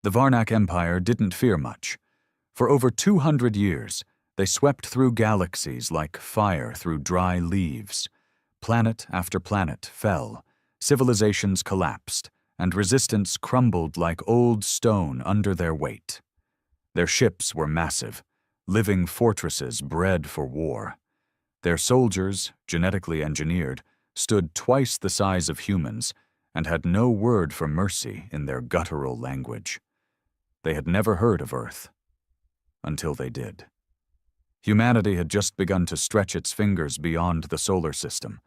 The Varnak Empire didn't fear much. For over 200 years, they swept through galaxies like fire through dry leaves. Planet after planet fell, civilizations collapsed, and resistance crumbled like old stone under their weight. Their ships were massive, living fortresses bred for war. Their soldiers, genetically engineered, stood twice the size of humans and had no word for mercy in their guttural language. They had never heard of Earth. Until they did. Humanity had just begun to stretch its fingers beyond the solar system.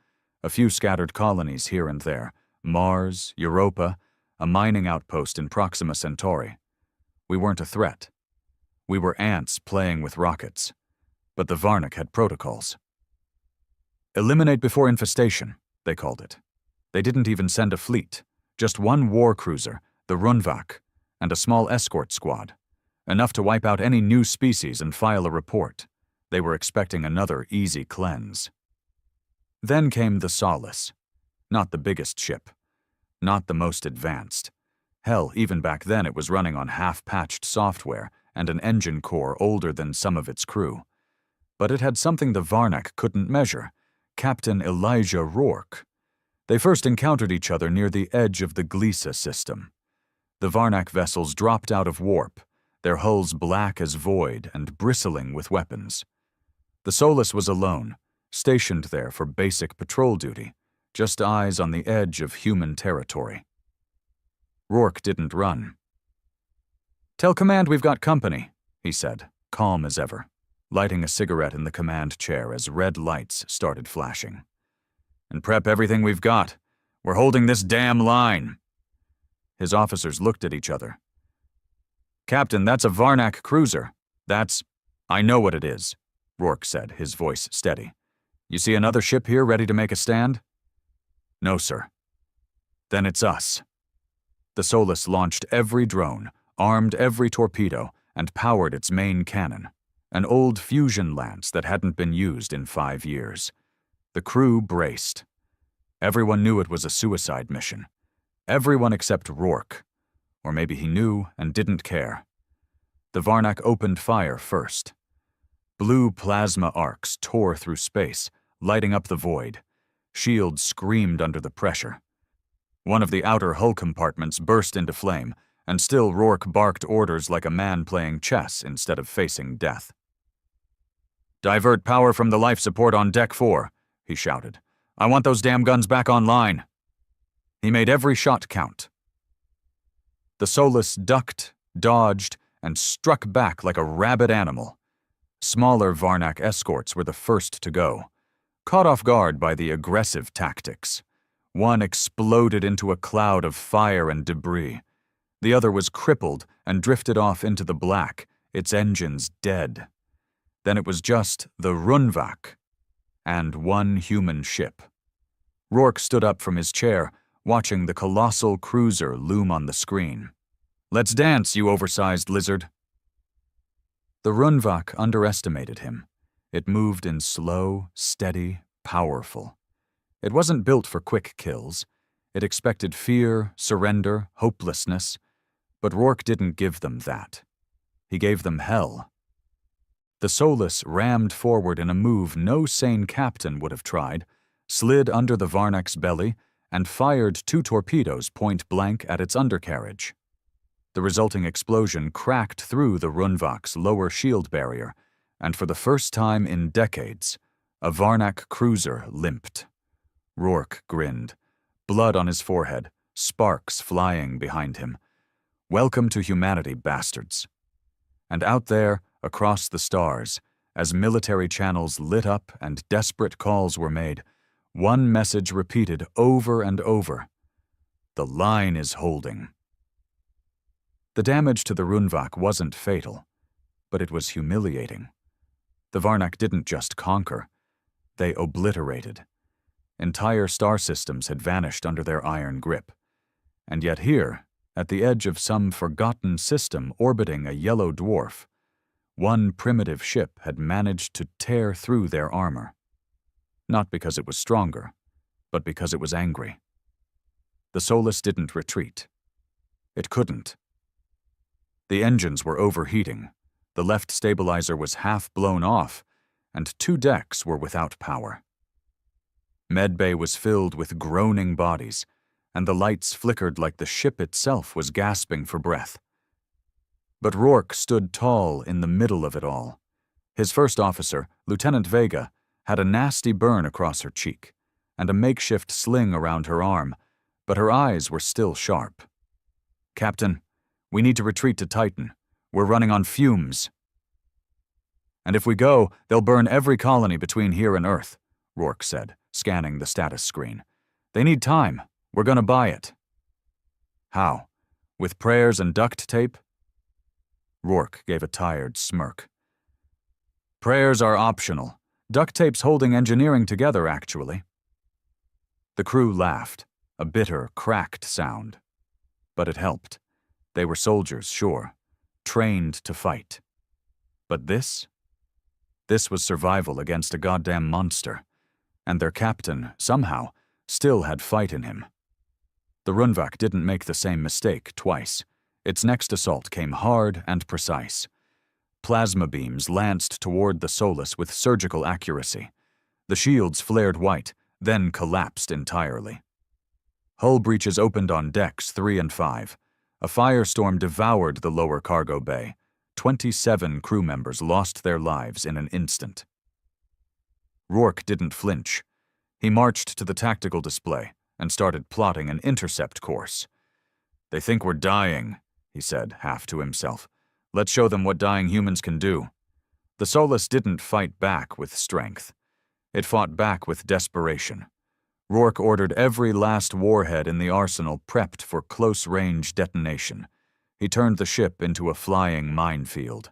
A few scattered colonies here and there, Mars, Europa, a mining outpost in Proxima Centauri. We weren't a threat. We were ants playing with rockets. But the Varnak had protocols. Eliminate before infestation, they called it. They didn't even send a fleet, just one war cruiser, the Runvak, and a small escort squad. Enough to wipe out any new species and file a report. They were expecting another easy cleanse. Then came the Solace. Not the biggest ship. Not the most advanced. Hell, even back then it was running on half-patched software and an engine core older than some of its crew. But it had something the Varnak couldn't measure. Captain Elijah Rourke. They first encountered each other near the edge of the Gliesa system. The Varnak vessels dropped out of warp, their hulls black as void and bristling with weapons. The Solace was alone, stationed there for basic patrol duty, just eyes on the edge of human territory. Rourke didn't run. "Tell command we've got company," he said, calm as ever, lighting a cigarette in the command chair as red lights started flashing. "And prep everything we've got. We're holding this damn line." His officers looked at each other. "Captain, that's a Varnak cruiser. I know what it is," Rourke said, his voice steady. "You see another ship here ready to make a stand?" "No, sir." "Then it's us." The Solace launched every drone, armed every torpedo, and powered its main cannon, an old fusion lance that hadn't been used in 5 years. The crew braced. Everyone knew it was a suicide mission. Everyone except Rourke. Or maybe he knew and didn't care. The Varnak opened fire first. Blue plasma arcs tore through space, lighting up the void. Shields screamed under the pressure. One of the outer hull compartments burst into flame, and still Rourke barked orders like a man playing chess instead of facing death. "Divert power from the life support on Deck 4, he shouted. "I want those damn guns back online." He made every shot count. The Solace ducked, dodged, and struck back like a rabid animal. Smaller Varnak escorts were the first to go, caught off guard by the aggressive tactics. One exploded into a cloud of fire and debris. The other was crippled and drifted off into the black, its engines dead. Then it was just the Runvak and one human ship. Rourke stood up from his chair, watching the colossal cruiser loom on the screen. "Let's dance, you oversized lizard." The Runvak underestimated him. It moved in slow, steady, powerful. It wasn't built for quick kills. It expected fear, surrender, hopelessness. But Rourke didn't give them that. He gave them hell. The Solace rammed forward in a move no sane captain would have tried, slid under the Varnak's belly, and fired 2 torpedoes point blank at its undercarriage. The resulting explosion cracked through the Runvak's lower shield barrier, and for the first time in decades, a Varnak cruiser limped. Rourke grinned, blood on his forehead, sparks flying behind him. "Welcome to humanity, bastards." And out there, across the stars, as military channels lit up and desperate calls were made, one message repeated over and over: "The line is holding." The damage to the Runvak wasn't fatal, but it was humiliating. The Varnak didn't just conquer, they obliterated. Entire star systems had vanished under their iron grip. And yet here, at the edge of some forgotten system orbiting a yellow dwarf, one primitive ship had managed to tear through their armor. Not because it was stronger, but because it was angry. The Solace didn't retreat. It couldn't. The engines were overheating, the left stabilizer was half blown off, and 2 decks were without power. Medbay was filled with groaning bodies, and the lights flickered like the ship itself was gasping for breath. But Rourke stood tall in the middle of it all. His first officer, Lieutenant Vega, had a nasty burn across her cheek, and a makeshift sling around her arm, but her eyes were still sharp. "Captain, we need to retreat to Titan. We're running on fumes." "And if we go, they'll burn every colony between here and Earth," Rourke said, scanning the status screen. "They need time. We're gonna buy it." "How? With prayers and duct tape?" Rourke gave a tired smirk. "Prayers are optional. Duct tape's holding engineering together, actually." The crew laughed, a bitter, cracked sound. But it helped. They were soldiers, sure, trained to fight. But this? This was survival against a goddamn monster, and their captain, somehow, still had fight in him. The Runvak didn't make the same mistake twice. Its next assault came hard and precise. Plasma beams lanced toward the Solus with surgical accuracy. The shields flared white, then collapsed entirely. Hull breaches opened on decks 3 and 5. A firestorm devoured the lower cargo bay. 27 crew members lost their lives in an instant. Rourke didn't flinch. He marched to the tactical display and started plotting an intercept course. "They think we're dying," he said, half to himself. "Let's show them what dying humans can do." The Solus didn't fight back with strength. It fought back with desperation. Rourke ordered every last warhead in the arsenal prepped for close-range detonation. He turned the ship into a flying minefield.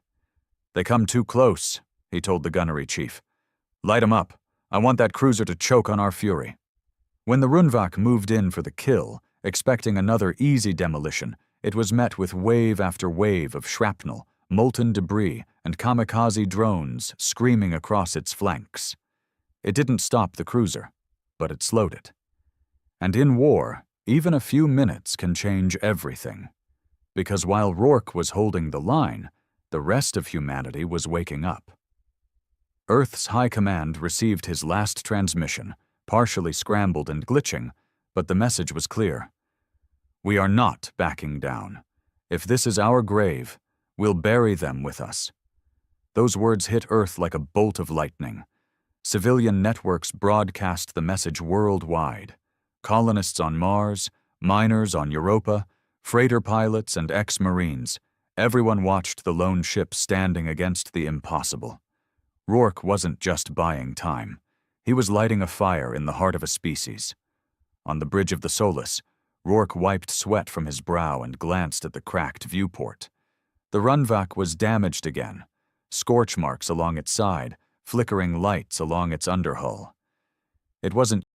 "They come too close," he told the gunnery chief. "Light 'em up. I want that cruiser to choke on our fury." When the Runvak moved in for the kill, expecting another easy demolition, it was met with wave after wave of shrapnel, molten debris, and kamikaze drones screaming across its flanks. It didn't stop the cruiser, but it slowed it. And in war, even a few minutes can change everything. Because while Rourke was holding the line, the rest of humanity was waking up. Earth's High Command received his last transmission, partially scrambled and glitching, but the message was clear. "We are not backing down. If this is our grave, we'll bury them with us." Those words hit Earth like a bolt of lightning. Civilian networks broadcast the message worldwide. Colonists on Mars, miners on Europa, freighter pilots and ex-Marines, everyone watched the lone ship standing against the impossible. Rourke wasn't just buying time. He was lighting a fire in the heart of a species. On the bridge of the Solus, Rourke wiped sweat from his brow and glanced at the cracked viewport. The Runvak was damaged again, scorch marks along its side, flickering lights along its underhull. It wasn't